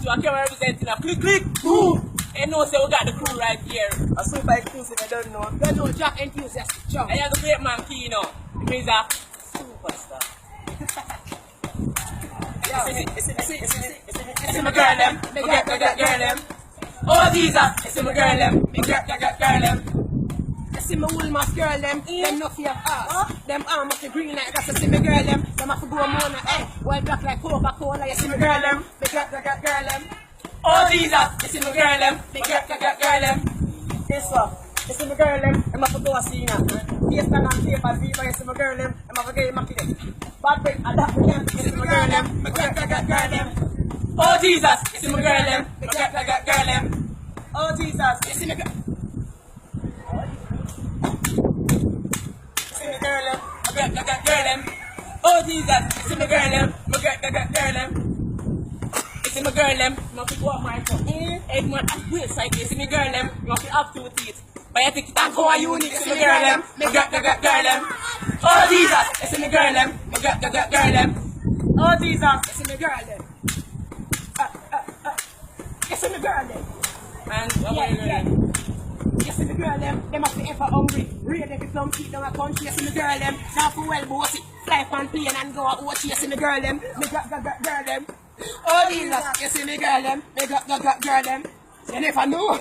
that you are representing a click click. Boom. And no say we got the crew right here. A super exclusive, I don't know. Don't know Jack enthusiastic Jack. I have the great man Kino. It means a superstar. It's my girl them. Me get girl them. Oh Jesus, it's my girl them. Me get girl them. You see my Woolmas girl them, them no fear of us. Them arm up the green like that, you see me girl them. Them have to go more na white black like Coca-Cola, you see me girl them. Me get girl them. Oh Jesus, you see my girl them. Me get girl them. This one, you see my girl them. Them have to go a scene now. Yes, and on paper, Viva, you see my girl them. Them have to get immaculate. Bad break, adapt again, you see my girl them. Me get girl them. Oh Jesus, you see my girl them. Me get girl them. Oh Jesus, You see my girl. girl them. Me get girl them. Oh Jesus, you see my girl them. Me get girl them. You see my girl them. You have to go up my foot. Edmund at wheel side. You see my girl them. You have to have 2 teeth. But I think it's go a unique. You see my girl them. Me get girl them. Oh Jesus, you see my girl them. Me get girl them. Oh Jesus, you see me girl them. You see me girl them. Man, what you doing? You see me girl them. Them have to ever hungry. Read every plum feet down a country. You see me girl them. Now for well bossy. Fly on plane and go out watch. You see me girl them. Me got girl them. Oh Jesus, you see me girl them. Me got girl them. You never know.